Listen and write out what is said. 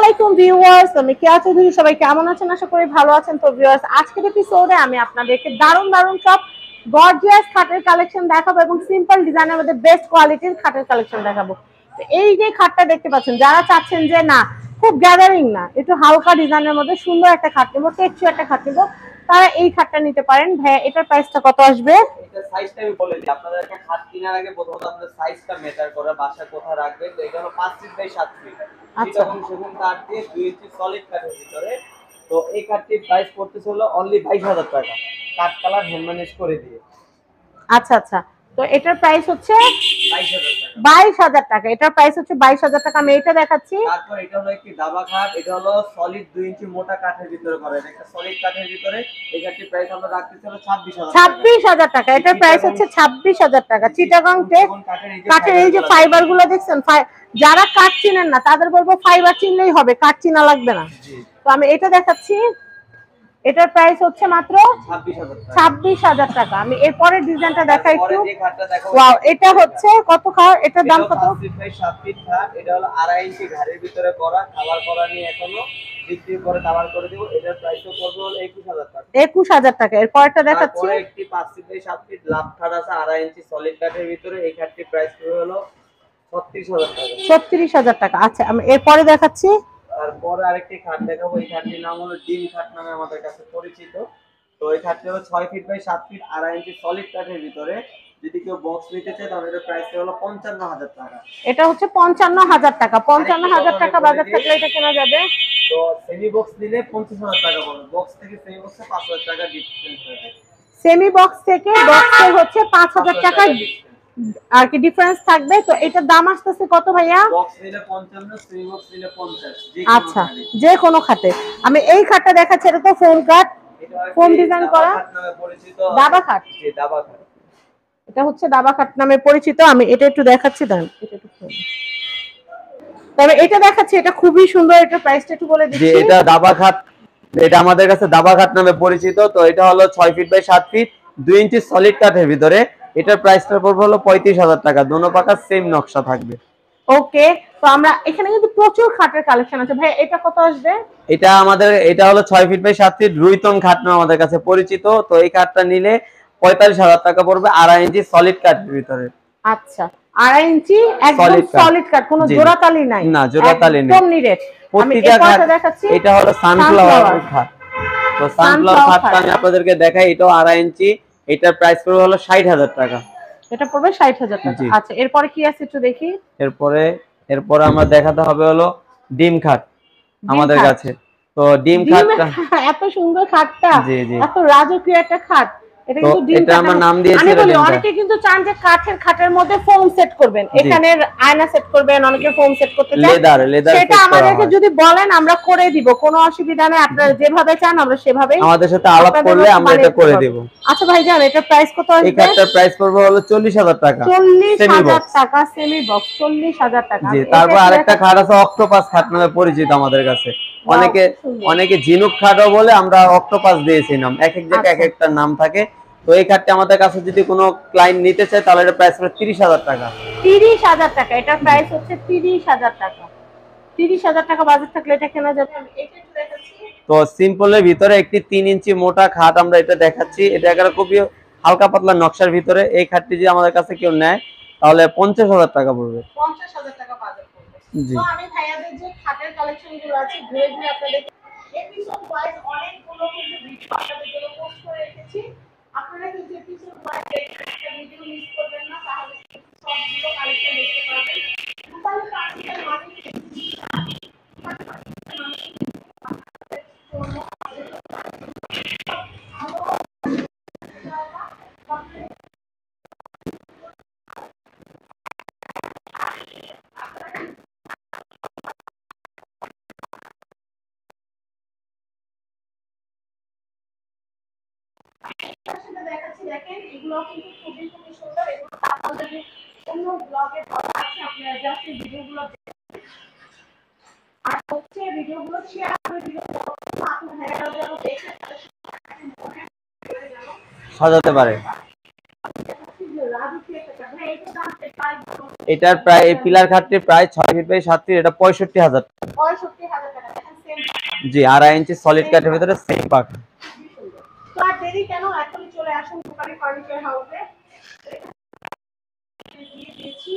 আলাইকুম ভিউয়ার্স, আমি কেয়া চৌধুরী। সবাই কেমন আছেন? আশা করি ভালো আছেন। তো ভিউয়ার্স, আজকের এপিসোডে আমি আপনাদেরকে দারুণ দারুণ সব গর্জিয়াস খাটের কালেকশন দেখাবো এবং সিম্পল ডিজাইনের মধ্যে বেস্ট কোয়ালিটির খাটের কালেকশন দেখাবো। তো এই যে খাটটা দেখতে পাচ্ছেন, যারা চাচ্ছেন যে না খুব গ্যাদারিং না, একটু হালকা ডিজাইনের মধ্যে সুন্দর একটা খাট নেবো, টেকসই একটা খাট নেবো, তারা এই খাটটা নিতে পারেন। ভাইয়া, এটার প্রাইসটা কত আসবে? এটা সাইজটা আমি বলে দিই আপনাদের। একটা খাট কেনার আগে প্রথমত আপনাদের সাইজটা মেজার করে বাসা কোথায় রাখবেন। তো এটা হলো 5 ফিট বাই 7 ফিট। আচ্ছা, এটা সেগুন কাঠ দিয়ে 2 ইঞ্চি সলিড কাঠের ভিতরে। তো এই কাঠটির প্রাইস পড়তেছে হলো অনলি 22000 টাকা, কাঠ কালার হ্যান্ড ম্যানেজ করে দিয়ে। আচ্ছা আচ্ছা। তো এটার প্রাইস হচ্ছে 22000 টাকা। 22000 টাকা। এটার প্রাইস হচ্ছে 22000 টাকা। আমি এটা দেখাচ্ছি। তারপর এটা হলো একটি দাবা খাট। এটা হলো সলিড 2 ইঞ্চি মোটা কাঠের ভিতরে করা। এটা একটা সলিড কাঠের ভিতরে। এই কাঠটির প্রাইস আমরা রাখতেছি হলো 26000 টাকা। 26000 টাকা। এটার প্রাইস হচ্ছে 26000 টাকা। চিটাগাং টেক কাঠের এই যে ফাইবার গুলো দেখছেন, যারা কাঠ চিনেন না তাদের বলবো ফাইবার চিনলেই হবে, কাঠ চিনা লাগবে না। তো আমি এটা দেখাচ্ছি। এটার প্রাইস হচ্ছে মাত্র 26000 টাকা। আমি এরপরের ডিজাইনটা দেখাই একটু। ওয়াও, এটা হচ্ছে কত খাট? এটার দাম কত? 5 ফিট বাই 7 ফিট খাট। এটা হলো 2.5 ইঞ্চি ঘাড়ের ভিতরে করা, কালার করা নিয়ে এখনো বিক্রি করে কালার করে দিব। এটার প্রাইসও পড়বে হলো 21000 টাকা। 21000 টাকা। এরপরটা দেখাচ্ছি। তারপরে একটি 5 ফিট বাই 7 ফিট লাভ খাট আছে 2.5 ইঞ্চি সলিড কাঠের ভিতরে। এই খাটটির প্রাইস পড়বে হলো 36000 টাকা। 36000 টাকা। আচ্ছা, আমি এরপরে দেখাচ্ছি। তারপরে আরেকটি খাট দেখাবো। এই খাটটির নাম হলো ডিম খাট নামে আমাদের কাছে পরিচিত। তো এই খাটটি হলো 6 feet by 7 feet 2.5 inch solid কাঠের ভিতরে। যদি কেউ বক্স নিতে চায় তাহলে এর প্রাইস হলো 55000 টাকা। এটা হচ্ছে 55000 টাকা। 55000 টাকা বাজার থাকলে এটা কেনা যাবে। তো সেমি বক্স নিলে 25000 টাকা পড়বে। বক্স থেকে সেমি বক্সে 5000 টাকা ডিফারেন্স হবে। সেমি বক্স থেকে বক্সে হচ্ছে 5000 টাকা আর কি ডিফারেন্স থাকবে। তো এটার দাম আসতেছে কত ভাইয়া? বক্স নিলে 55, সেমি বক্স নিলে 50। আচ্ছা, যে কোনো খাটে। আমি এই খাটটা দেখাচ্ছি। এটা তো ফোম কাট, ফোম ডিজাইন করা দাবা খাট। জি, দাবা খাট। এটা হচ্ছে দাবা খাট নামে পরিচিত। আমি এটা একটু দেখাচ্ছি। দাম এটা একটু তবে এটা দেখাচ্ছি, এটা খুবই সুন্দর। এটা প্রাইসটা একটু বলে দিচ্ছি। জি, এটা দাবা খাট। এটা আমাদের কাছে দাবা খাট নামে পরিচিত। তো এটা হলো 6 feet by 7 feet 2 inch solid কাঠের ভিতরে। এটার প্রাইসটা পড়বে হলো 35000 টাকা। দোনো পাকা সেম নকশা থাকবে। ওকে। তো আমরা এখানে কিন্তু প্রচুর খাটের কালেকশন আছে। ভাই, এটা কত আসবে? এটা হলো 6 ফিট বাই 7 ফিট রুইতন খাট নামে আমাদের কাছে পরিচিত। তো এই খাটটা নিলে 45000 টাকা পড়বে 2.5 ইঞ্চি সলিড কাঠের ভিতরে। আচ্ছা, 2.5 ইঞ্চি একদম সলিড কাট, কোনো জোড়াতালি নাই। না, জোড়াতালি নেই। একদম নিরেট। আমি এটা দেখাচ্ছি। এটা হলো সানফ্লাওয়ার খাট। তো সানফ্লাওয়ার খাটটা আমি আপনাদেরকে দেখাই। এটাও 2.5 ইঞ্চি। এটার প্রাইস পড়বে হলো 60000 টাকা। এটা পড়বে 60000 টাকা। আচ্ছা, এরপরে কি আছে একটু দেখি। এরপরে আমরা দেখাতে হবে হলো ডিম খাট আমাদের কাছে। তো ডিম খাটটা এত সুন্দর খাটটা, জি জি, এত রাজকীয় একটা খাট। এটা কিন্তু ডিম এটা খাট। আমরা নাম দিয়েছি। আমি বলি, অনেকে কিন্তু চান যে কাঠের খাটের মধ্যে ফোম সেট করবেন, এখানে আয়না সেট করবেন, অনেকে ফোম সেট করতে চান। লেদার সেটা আমাদেরকে যদি বলেন আমরা করে দিব, কোনো অসুবিধা নেই। আপনারা যেভাবে চান আমরা সেভাবেই, আমাদের সাথে আলাপ করলে আমরা এটা করে দেব। আচ্ছা ভাইজান, এটার প্রাইস কত আসবে? এই খাটটার প্রাইস পড়বে হলো 40000 টাকা। 40000 টাকা সেমি বক্স। 40000 টাকা। জি, তারপর আরেকটা খাট আছে অক্টোপাস খাট নামে পরিচিত আমাদের কাছে। অনেকে ঝিনুক খাটও বলে, আমরা অক্টোপাস দিয়েছি নাম। এক এক জায়গায় এক একটা নাম থাকে। তো এই খাটটা আমাদের কাছে যদি কোনো ক্লায়েন্ট নিতে চায় তাহলে এর প্রাইস হলো 30000 টাকা। 30000 টাকা। এটার প্রাইস হচ্ছে 30000 টাকা। 30000 টাকা বাজেট থাকলে এটা কেনা যাবে। আমি এটা একটু দেখাচ্ছি। তো সিম্পলের ভিতরে একটি 3 ইঞ্চি মোটা খাট আমরা এটা দেখাচ্ছি। এটা একটা খুবই হালকা পাতলা নকশার ভিতরে। এই খাটটি যদি আমাদের কাছে কেউ নেয় তাহলে 50000 টাকা পড়বে। 50000 টাকা বাজেট পড়বে। তো আমি ভাইয়াদের যে খাটের কালেকশনগুলো আছে ঘুরে ঘুরে আপনাদের এপিসোড ওয়াইজ অনেকগুলো কিন্তু ভিডিও আপনাদের জন্য পোস্ট করে রেখেছি। আপনারা কিন্তু এপিসোড ওয়াইজ একটা ভিডিও মিস করবেন না, তাহলে সবগুলো কালেকশন দেখতে পারবেন। টোটাল কালেকশন মানে দেখাচ্ছি। দেখেন, এগুলো কিন্তু খুবই খুবই সুন্দর। এগুলো আপনাদের অন্য ব্লগে দেওয়া আছে, আপনারা জাস্ট এই ভিডিওগুলো আর হচ্ছে ভিডিওগুলো শেয়ার করে দিবেন। আপনার ভাইয়ারা যেন দেখে সাজাতে পারে। রাজু কি একটা ভাই, এটা দাম এটার প্রায় এই পিলার খাটটির প্রায় 6 ফিট বাই 7 ফিট, এটা 65,000 টাকা। 65,000 টাকা দেখেন সেম। জি 2.5 ইঞ্চি সলিড কাঠের ভিতরে সেম পাখা। তো আর দেরি কেন, এখনই চলে আসুন দোকানে ফার্নিচার হাউসে। দিয়েছি